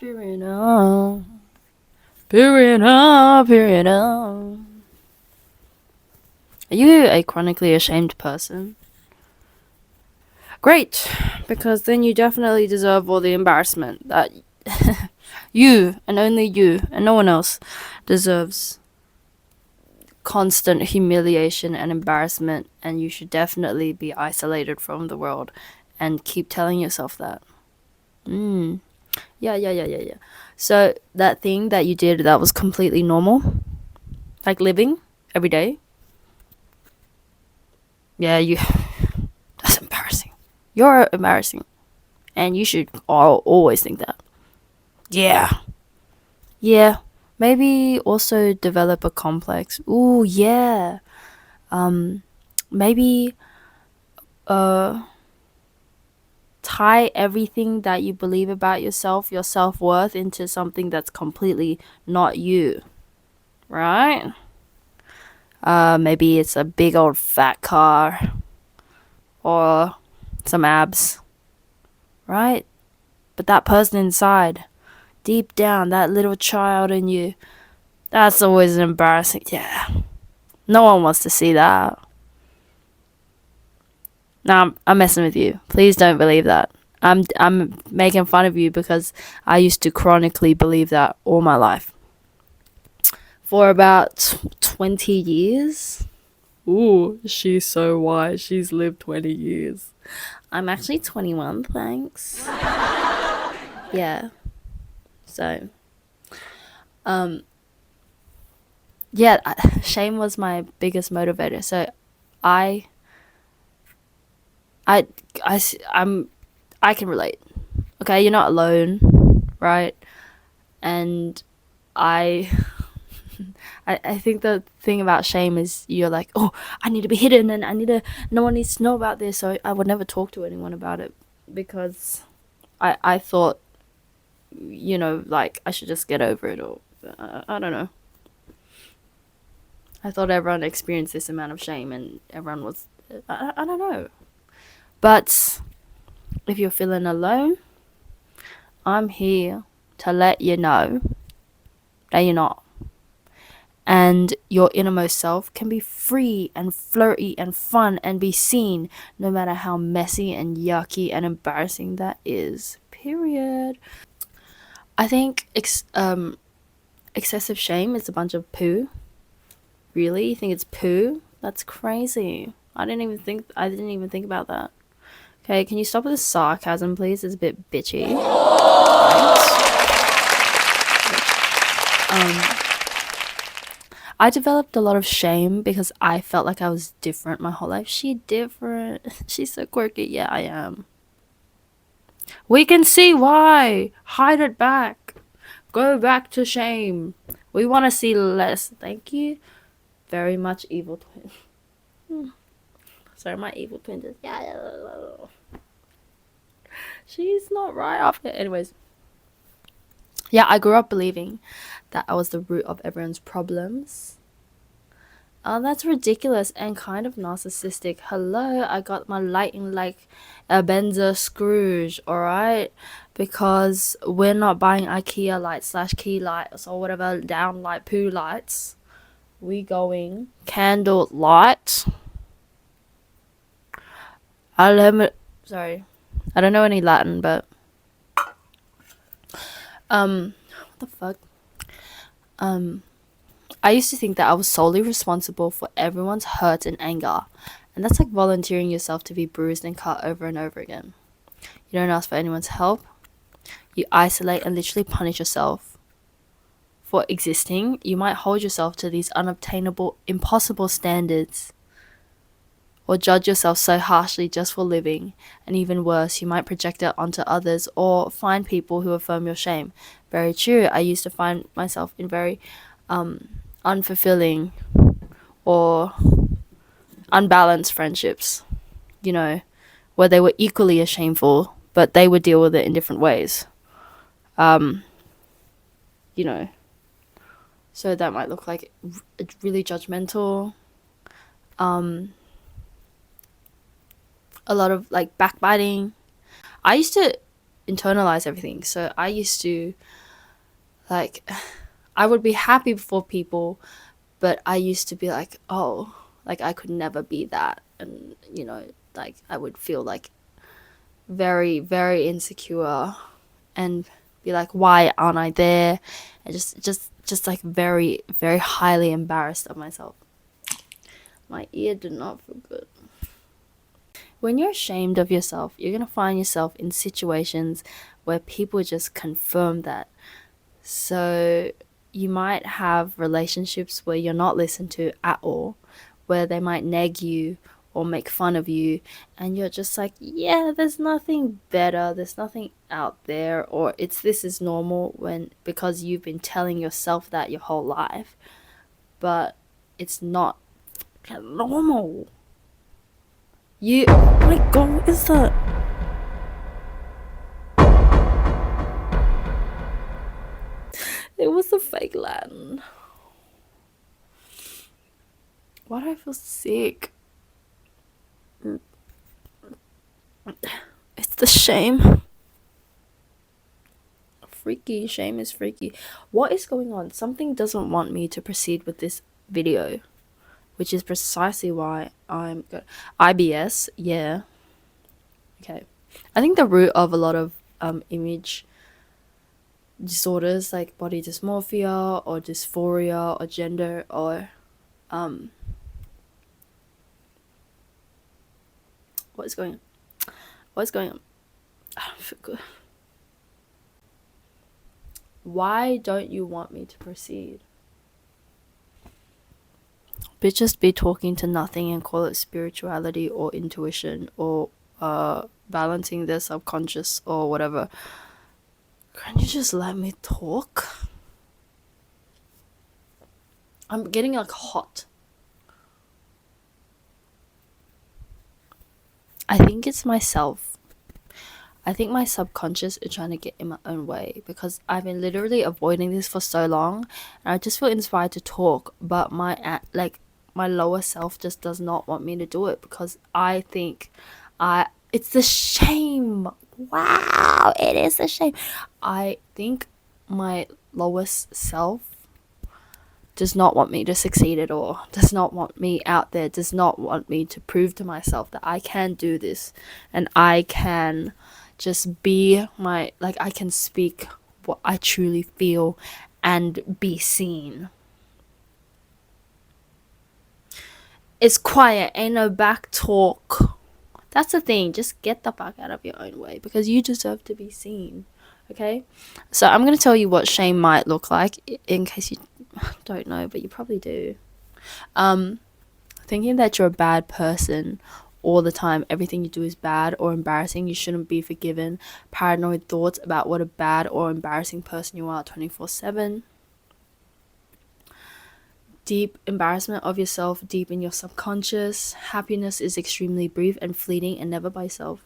Period. Period. Are you a chronically ashamed person? Great, because then you definitely deserve all the embarrassment that you and only you and no one else deserves. Constant humiliation and embarrassment, and you should definitely be isolated from the world and keep telling yourself that. Yeah. So that thing that you did that was completely normal, like living every day. Yeah, you. That's embarrassing. You're embarrassing, and you should always think that. Yeah. Yeah. Maybe also develop a complex. Ooh, yeah. Maybe tie everything that you believe about yourself, your self-worth, into something that's completely not you. Right? Maybe it's a big old fat car or some abs. Right? But that person inside, deep down, that little child in you, that's always embarrassing. Yeah. No one wants to see that. Nah, I'm messing with you. Please don't believe that. I'm making fun of you because I used to chronically believe that all my life. For about 20 years. Ooh, she's so wise. She's lived 20 years. I'm actually 21, thanks. Yeah. So, yeah, shame was my biggest motivator. So, I, I, I can relate. Okay, you're not alone, right? And I I think the thing about shame is you're like, oh, I need to be hidden and no one needs to know about this. So I would never talk to anyone about it because I thought, like I should just get over it, or I don't know. I thought everyone experienced this amount of shame and everyone was, I don't know. But if you're feeling alone, I'm here to let you know that you're not. And your innermost self can be free and flirty and fun and be seen, no matter how messy and yucky and embarrassing that is. Period. I think excessive shame is a bunch of poo. Really? You think it's poo? That's crazy. I didn't even think about that. Okay, can you stop with the sarcasm, please? It's a bit bitchy. I developed a lot of shame because I felt like I was different my whole life. She different. She's so quirky. Yeah, I am. We can see why. Hide it back. Go back to shame. We want to see less. Thank you very much, evil twin. Sorry, my evil twin just. Yeah. She's not right off it. Anyways. Yeah, I grew up believing that I was the root of everyone's problems. Oh, that's ridiculous and kind of narcissistic. Hello, I got my lighting like Ebenezer Scrooge, alright? Because we're not buying IKEA lights / key lights or whatever down light poo lights. We going candle light. Sorry. I don't know any Latin, but what the fuck? I used to think that I was solely responsible for everyone's hurt and anger, and that's like volunteering yourself to be bruised and cut over and over again. You don't ask for anyone's help. You isolate and literally punish yourself for existing. You might hold yourself to these unobtainable, impossible standards, or judge yourself so harshly just for living, and even worse, you might project it onto others or find people who affirm your shame. Very true. I used to find myself in very unfulfilling or unbalanced friendships, where they were equally as shameful, but they would deal with it in different ways. So that might look like really judgmental. A lot of like backbiting. I used to internalize everything. So I used to, like, I would be happy for people, but I used to be like, oh, like I could never be that. And, like I would feel like very, very insecure and be like, why aren't I there? And just like very, very highly embarrassed of myself. My ear did not feel good. When you're ashamed of yourself, you're going to find yourself in situations where people just confirm that. So you might have relationships where you're not listened to at all, where they might nag you or make fun of you, and you're just like, yeah, there's nothing better, there's nothing out there, or this is normal, when because you've been telling yourself that your whole life, but it's not normal. Oh my god, what is that? It was a fake Latin. Why do I feel sick? It's the shame. Freaky. Shame is freaky. What is going on? Something doesn't want me to proceed with this video, which is precisely why I'm good. IBS, yeah. Okay. I think the root of a lot of image disorders like body dysmorphia or dysphoria or gender or what's going on? I don't feel good. Why don't you want me to proceed? Bitches be talking to nothing and call it spirituality or intuition or balancing their subconscious or whatever. Can you just let me talk? I'm getting like hot. I think it's myself. I think my subconscious is trying to get in my own way because I've been literally avoiding this for so long, and I just feel inspired to talk, but my lower self just does not want me to do it because I think it's the shame. Wow, it is a shame. I think my lowest self does not want me to succeed at all, does not want me out there, does not want me to prove to myself that I can do this and I can just be I can speak what I truly feel and be seen. It's quiet, ain't no back talk. That's the thing, just get the fuck out of your own way because you deserve to be seen. Okay, so I'm going to tell you what shame might look like in case you don't know, but you probably do. Thinking that you're a bad person all the time, everything you do is bad or embarrassing, you shouldn't be forgiven, paranoid thoughts about what a bad or embarrassing person you are 24/7, deep embarrassment of yourself deep in your subconscious. Happiness is extremely brief and fleeting and never by self.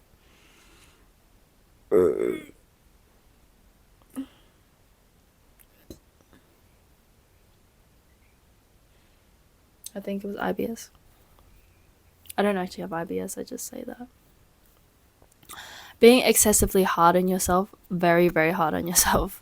I think it was IBS. I don't actually have IBS, I just say that. Being excessively hard on yourself, very, very hard on yourself.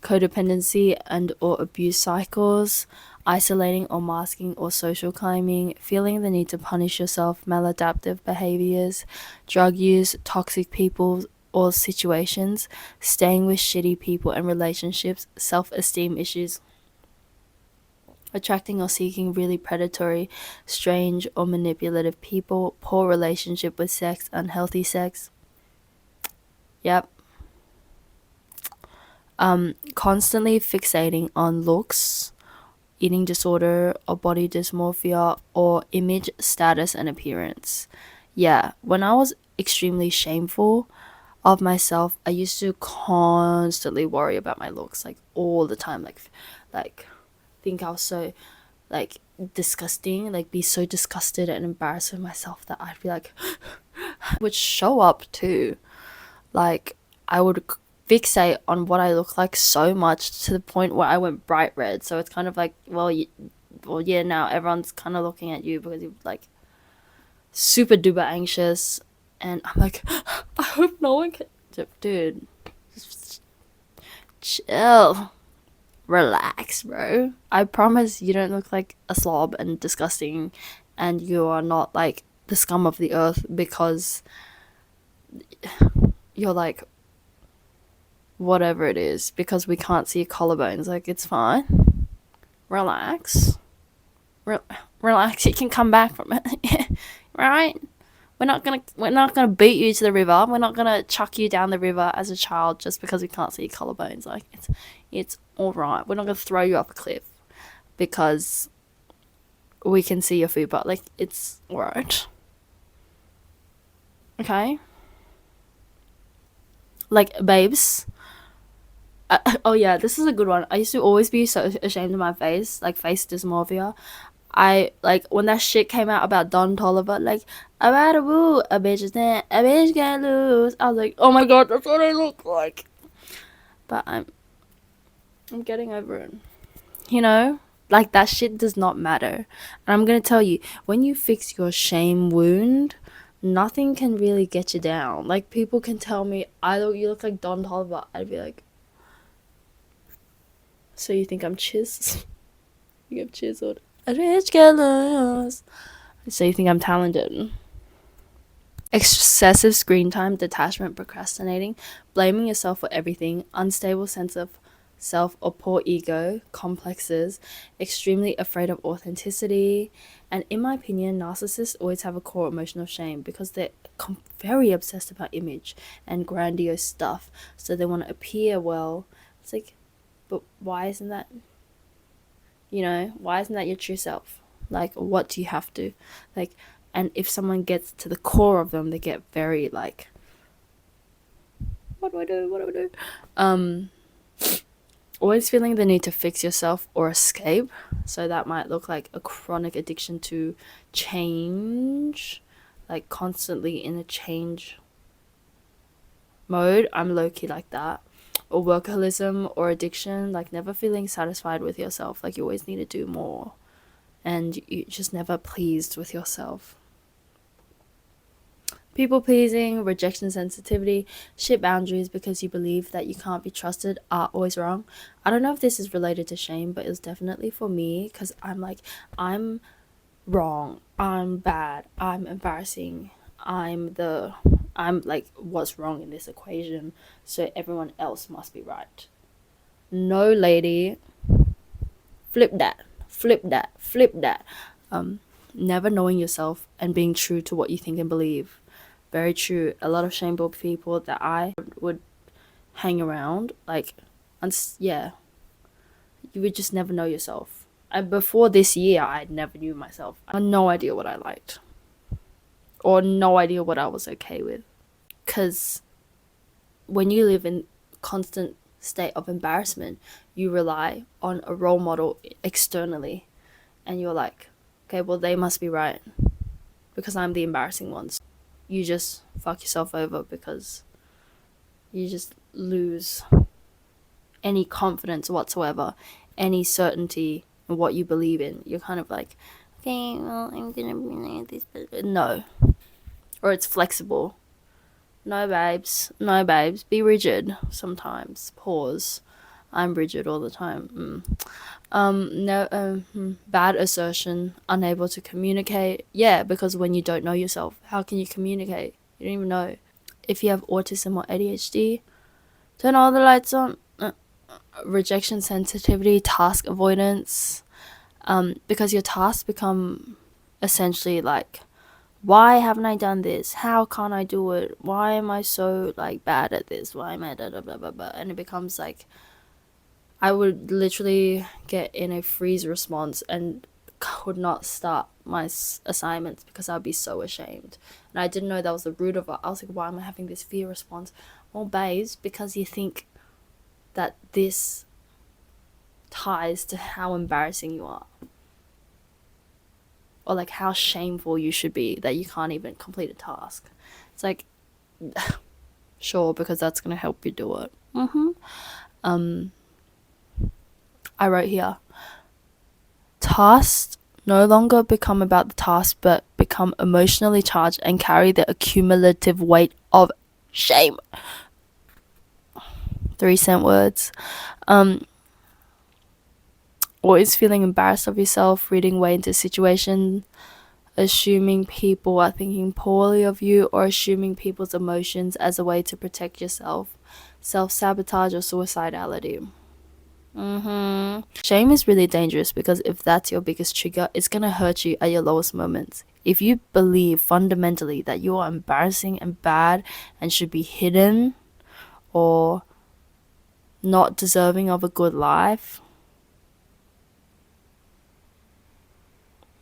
Codependency and or abuse cycles, isolating or masking or social climbing, feeling the need to punish yourself, maladaptive behaviors, drug use, toxic people or situations, staying with shitty people and relationships, self-esteem issues, attracting or seeking really predatory, strange or manipulative people, poor relationship with sex, unhealthy sex. Yep. Constantly fixating on looks, eating disorder or body dysmorphia or image, status and appearance. Yeah, when I was extremely shameful of myself, I used to constantly worry about my looks, like all the time, like think I was so like disgusting, like be so disgusted and embarrassed with myself that I'd be like would show up too. Like I would fixate on what I look like so much to the point where I went bright red. So it's kind of like, well, yeah, now everyone's kind of looking at you because you're like super duper anxious, and I'm like, I hope no one can. Dude, chill. Relax, bro. I promise you don't look like a slob and disgusting, and you are not like the scum of the earth because you're like whatever it is, because we can't see your collarbones. Like, it's fine. Relax. Relax. You can come back from it. Right? We're not gonna beat you to the river. We're not gonna chuck you down the river as a child just because we can't see your collarbones. Like, it's all right. We're not gonna throw you off a cliff because we can see your food, but like, it's alright. Okay. Like, babes. Oh yeah, this is a good one. I used to always be so ashamed of my face, like face dysmorphia. I like when that shit came out about Don Toliver, like about a woo, a bitch is dead, a bitch can't lose. I was like, oh my god, that's what I look like. But I'm getting over it. You know, like that shit does not matter. And I'm gonna tell you, when you fix your shame wound, nothing can really get you down. Like, people can tell me, you look like Don Toliver. I'd be like, so you think I'm chiz? You have chiseled. A rich girl. So you think I'm talented? Excessive screen time, detachment, procrastinating, blaming yourself for everything, unstable sense of self or poor ego, complexes, extremely afraid of authenticity. And in my opinion, narcissists always have a core emotional shame because they're very obsessed about image and grandiose stuff. So they want to appear well. It's like, but why isn't that, why isn't that your true self? Like, what do you have to, like, and if someone gets to the core of them, they get very like, what do I do? Always feeling the need to fix yourself or escape. So that might look like a chronic addiction to change, like constantly in a change mode. I'm low-key like that. Or workaholism or addiction, like never feeling satisfied with yourself. Like, you always need to do more and you just never pleased with yourself. People pleasing, rejection sensitivity, shit boundaries because you believe that you can't be trusted are always wrong. I don't know if this is related to shame, but it's definitely for me because I'm like, I'm wrong, I'm bad, I'm embarrassing, I'm like what's wrong in this equation, so everyone else must be right. No, lady, flip that. Never knowing yourself and being true to what you think and believe. Very true. A lot of shameful people that I would hang around, like, yeah, you would just never know yourself. And before this year, I never knew myself. I had no idea what I liked, or no idea what I was okay with. Because when you live in constant state of embarrassment, you rely on a role model externally, and you're like, okay, well, they must be right because I'm the embarrassing one. So you just fuck yourself over because you just lose any confidence whatsoever, any certainty in what you believe in. You're kind of like, okay, well, I'm gonna be like this, but no. Or it's flexible. No, babes. Be rigid sometimes. Pause. I'm rigid all the time. Bad assertion. Unable to communicate. Yeah, because when you don't know yourself, how can you communicate? You don't even know. If you have autism or ADHD, turn all the lights on. Rejection sensitivity, task avoidance. Because your tasks become essentially like, why haven't I done this? How can't I do it? Why am I so like bad at this? Why am I blah blah blah blah? And it becomes like, I would literally get in a freeze response and could not start my assignments because I'd be so ashamed. And I didn't know that was the root of it. I was like, why am I having this fear response? Well, babes, because you think that this ties to how embarrassing you are, or like how shameful you should be that you can't even complete a task. It's like, sure, because that's gonna help you do it. I wrote here, tasks no longer become about the task but become emotionally charged and carry the accumulative weight of shame. 3 cent words. Always feeling embarrassed of yourself, reading way into situation, assuming people are thinking poorly of you, or assuming people's emotions as a way to protect yourself, self-sabotage or suicidality. Shame is really dangerous because if that's your biggest trigger, it's gonna hurt you at your lowest moments. If you believe fundamentally that you are embarrassing and bad and should be hidden or not deserving of a good life,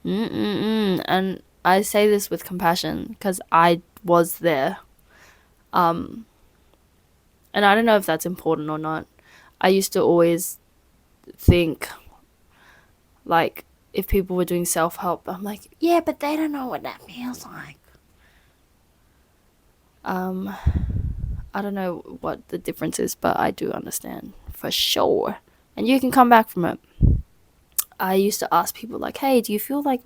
and I say this with compassion because I was there. And I don't know if that's important or not. I used to always think, like, if people were doing self-help, I'm like, yeah, but they don't know what that feels like. I don't know what the difference is, but I do understand for sure. And you can come back from it. I used to ask people like, hey, do you feel like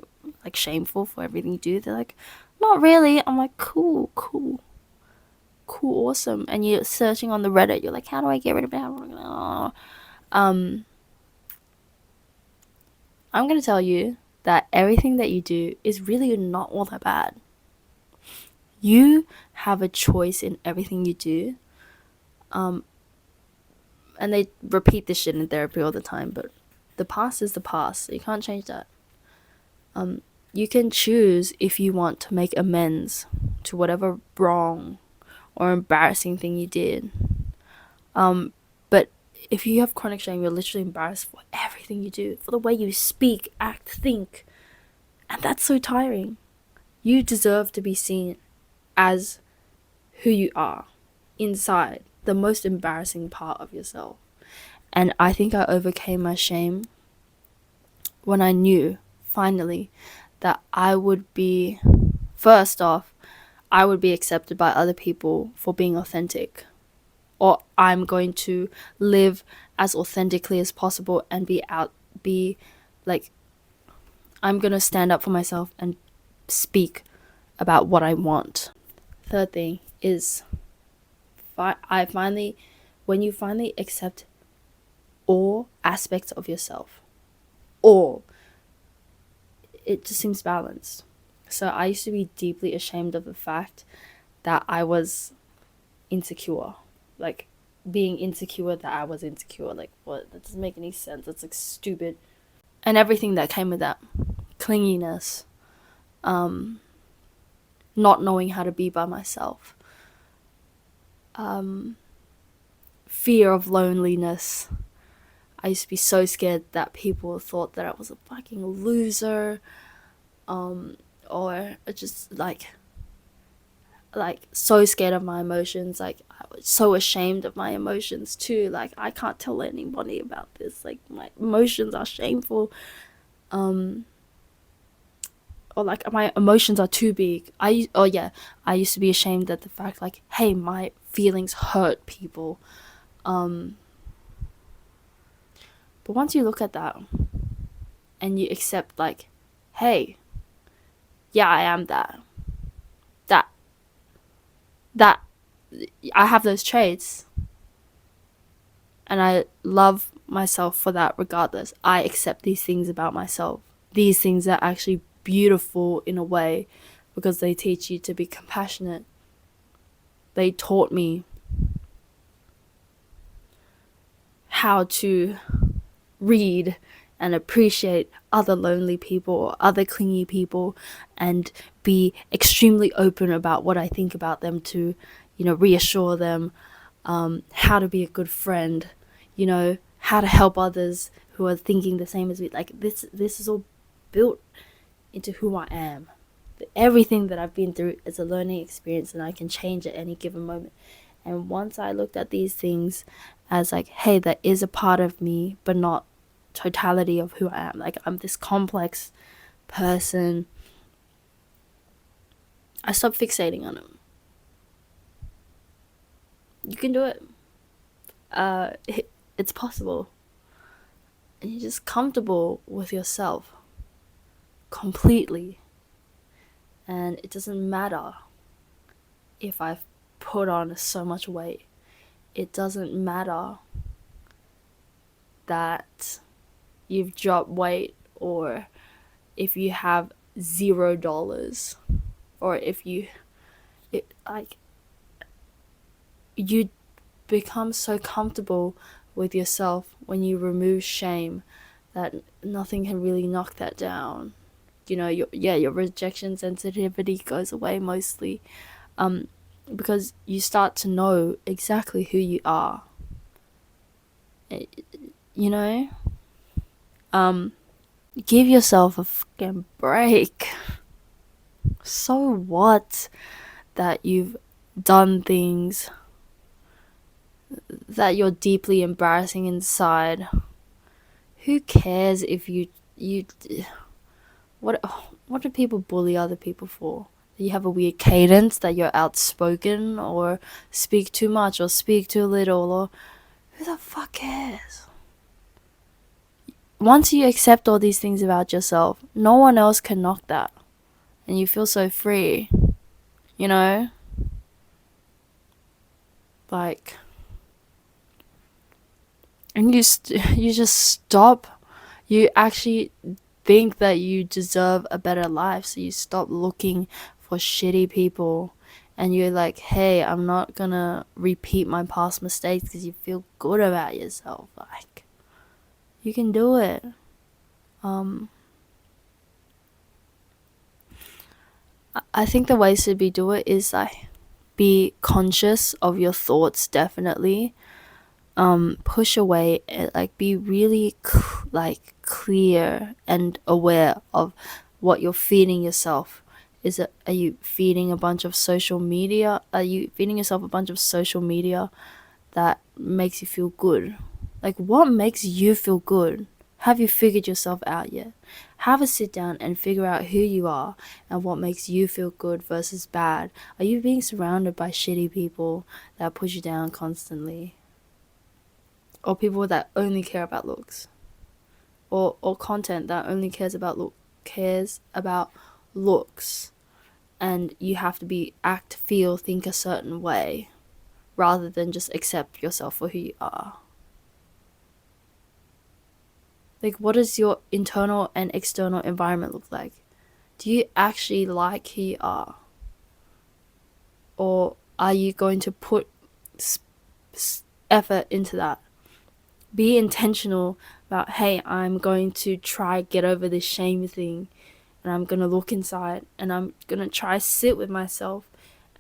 shameful for everything you do? They're like, not really. I'm like, cool, awesome. And you're searching on the Reddit, you're like, how do I get rid of that? I'm going to tell you that everything that you do is really not all that bad. You have a choice in everything you do. And they repeat this shit in therapy all the time, but the past is the past. You can't change that. You can choose if you want to make amends to whatever wrong or embarrassing thing you did. But if you have chronic shame, you're literally embarrassed for everything you do, for the way you speak, act, think. And that's so tiring. You deserve to be seen as who you are inside, the most embarrassing part of yourself. And I think I overcame my shame when I knew, finally, that I would be, first off, I would be accepted by other people for being authentic. Or I'm going to live as authentically as possible and I'm going to stand up for myself and speak about what I want. Third thing is, when you finally accept all aspects of yourself, it just seems balanced. So I used to be deeply ashamed of the fact that I was insecure. Like, being insecure that I was insecure. Like, what? That doesn't make any sense. That's like stupid. And everything that came with that. Clinginess. Not knowing how to be by myself. Fear of loneliness. I used to be so scared that people thought that I was a fucking loser. Or just like so scared of my emotions. Like, I was so ashamed of my emotions too. Like, I can't tell anybody about this. Like, my emotions are shameful. Or like, my emotions are too big. I used to be ashamed at the fact, like, hey, my feelings hurt people. But once you look at that and you accept, like, hey, yeah, I am that I have those traits, and I love myself for that regardless. I accept these things about myself. These things are actually beautiful in a way because they teach you to be compassionate. They taught me how to read and appreciate other lonely people or other clingy people and be extremely open about what I think about them to, reassure them, how to be a good friend, how to help others who are thinking the same as me. Like, this is all built into who I am. Everything that I've been through is a learning experience, and I can change at any given moment. And once I looked at these things as like, hey, that is a part of me, but not totality of who I am. Like, I'm this complex person. I stopped fixating on it. You can do it. It's possible. And you're just comfortable with yourself completely. And it doesn't matter if I've put on so much weight. it doesn't matter that you've dropped weight, or if you have $0, or if you become so comfortable with yourself when you remove shame that nothing can really knock that down. Your rejection sensitivity goes away mostly, because you start to know exactly who you are. You know, give yourself a fucking break. So what that you've done things that you're deeply embarrassing inside? Who cares if you what do people bully other people for? You have a weird cadence, that you're outspoken, or speak too much, or speak too little, or who the fuck cares? Once you accept all these things about yourself, no one else can knock that, and you feel so free. You know, like, and you just stop. You actually think that you deserve a better life, so you stop looking for shitty people, and you're like, hey, I'm not gonna repeat my past mistakes, because you feel good about yourself. Like, you can do it. I think the ways to do it is like, be conscious of your thoughts, definitely. Push away, like, be really clear and aware of what you're feeding yourself. Are you feeding a bunch of social media? Are you feeding yourself a bunch of social media that makes you feel good? Like, what makes you feel good? Have you figured yourself out yet? Have a sit down and figure out who you are and what makes you feel good versus bad. Are you being surrounded by shitty people that push you down constantly? Or people that only care about looks? Or content that only cares about looks, and you have to act, feel, think a certain way, rather than just accept yourself for who you are? Like, what does your internal and external environment look like? Do you actually like who you are? Or are you going to put effort into that? Be intentional about, hey, I'm going to try get over this shame thing, and I'm going to look inside, and I'm going to try sit with myself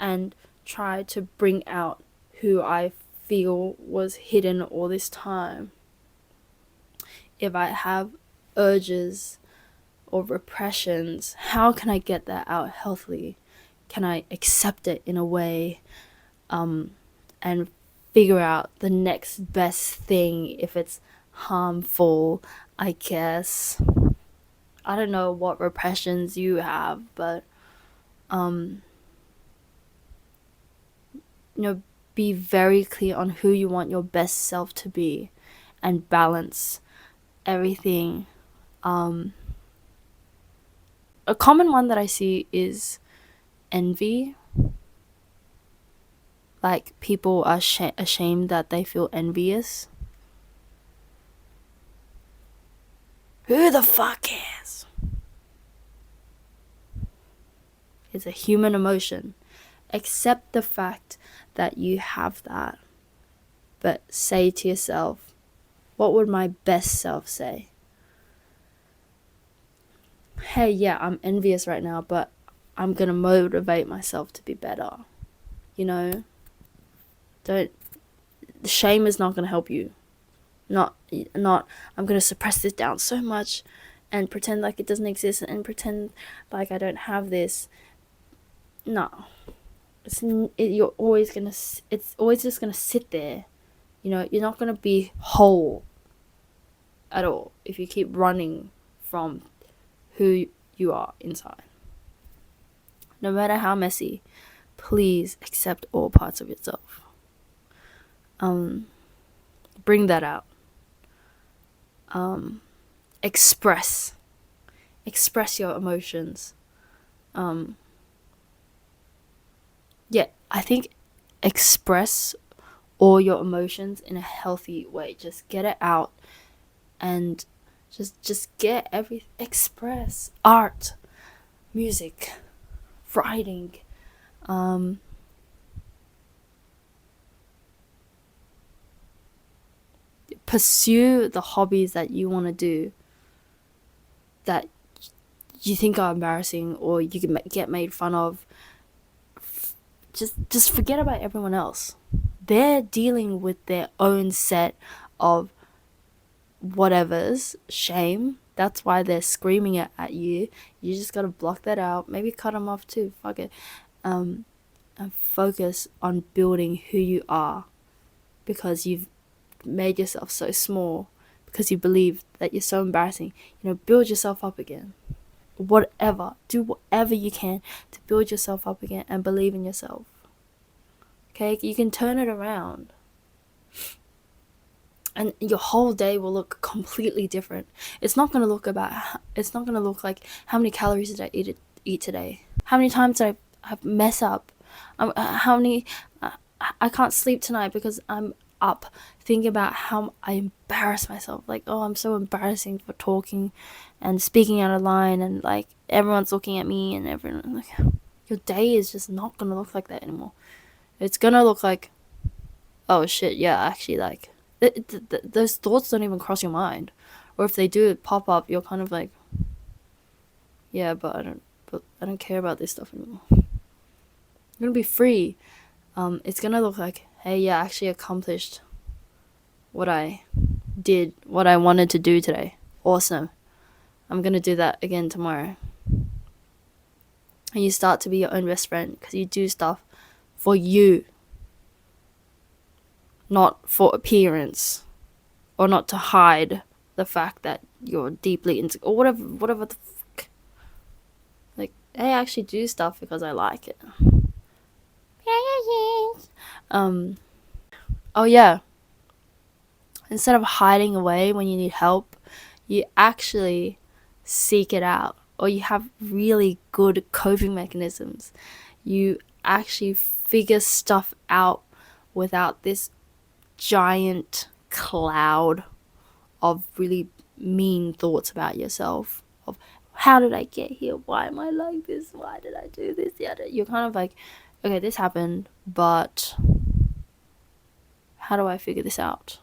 and try to bring out who I feel was hidden all this time. If I have urges or repressions, how can I get that out healthily? Can I accept it in a way, and figure out the next best thing if it's harmful, I guess. I don't know what repressions you have, but be very clear on who you want your best self to be, and balance everything. A common one that I see is envy. Like, people are ashamed that they feel envious. Who the fuck cares? It's a human emotion. Accept the fact that you have that. But say to yourself, what would my best self say? Hey, yeah, I'm envious right now, but I'm gonna motivate myself to be better. Shame is not gonna help you. Not I'm gonna suppress this down so much and pretend like it doesn't exist and pretend like I don't have this. No. It's always just gonna sit there. You're not gonna be whole at all if you keep running from who you are inside. No matter how messy, please accept all parts of yourself. Bring that out. Express your emotions. I think express all your emotions in a healthy way. Just get it out and just get everything. Express art, music, writing, pursue the hobbies that you want to do that you think are embarrassing or you can get made fun of. Just forget about everyone else. They're dealing with their own set of whatever's shame. That's why they're screaming it at you. You just gotta block that out. Maybe cut them off too. Fuck it. And focus on building who you are, because you've made yourself so small because you believe that you're so embarrassing. Build yourself up again. Do whatever you can to build yourself up again and believe in yourself. Okay, you can turn it around and your whole day will look completely different. It's not going to look like how many calories did I eat today, how many times did I mess up, how many I can't sleep tonight because I'm up thinking about how I embarrass myself. Like, oh, I'm so embarrassing for talking and speaking out of line, and like everyone's looking at me, and everyone, like, your day is just not gonna look like that anymore. It's gonna look like, oh shit, yeah, actually, like those thoughts don't even cross your mind, or if they do pop up, you're kind of like, yeah, but I don't care about this stuff anymore. You're gonna be free. It's gonna look like, hey, yeah, I actually accomplished what I wanted to do today. Awesome. I'm gonna do that again tomorrow. And you start to be your own best friend because you do stuff for you, not for appearance, or not to hide the fact that you're deeply into, or whatever the fuck. Like, I actually do stuff because I like it. Oh yeah, instead of hiding away when you need help, you actually seek it out, or you have really good coping mechanisms. You actually figure stuff out without this giant cloud of really mean thoughts about yourself, of how did I get here, why am I like this, why did I do this. Yeah, you're kind of like, okay, this happened, but how do I figure this out?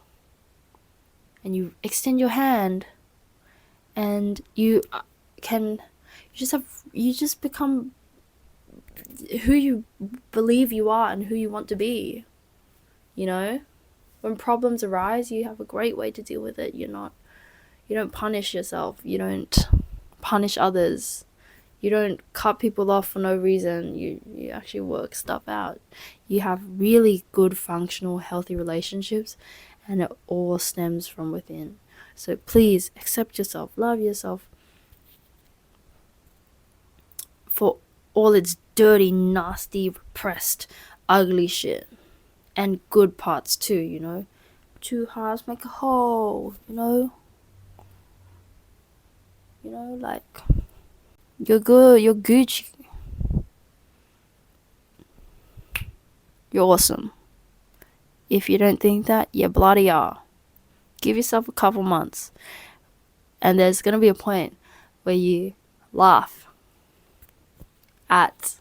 And you extend your hand, and you just become who you believe you are and who you want to be. When problems arise, you have a great way to deal with it. You don't punish yourself, you don't punish others, you don't cut people off for no reason. You actually work stuff out. You have really good, functional, healthy relationships, and it all stems from within. So please accept yourself, love yourself for all its dirty, nasty, repressed, ugly shit, and good parts too. Two halves make a whole. Like, you're good, you're Gucci, you're awesome. If you don't think that, you bloody are. Give yourself a couple months, and there's gonna be a point where you laugh at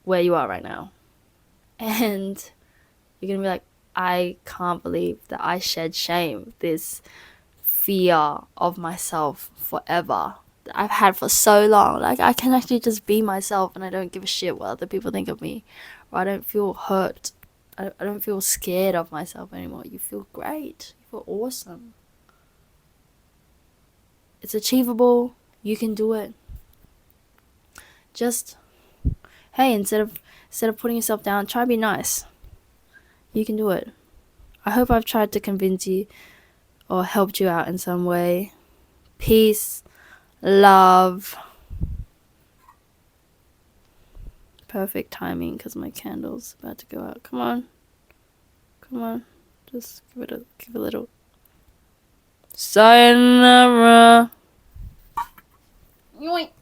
where you are right now, and you're gonna be like, I can't believe that I shed shame, this fear of myself forever that I've had for so long. Like, I can actually just be myself, and I don't give a shit what other people think of me, or I don't feel hurt. I don't feel scared of myself anymore. You feel great. You feel awesome. It's achievable. You can do it. Just, hey, instead of putting yourself down, try to be nice. You can do it. I hope I've tried to convince you or helped you out in some way. Peace, love. Perfect timing because my candle's about to go out. Come on. Just give it a little sayonara. Yoink.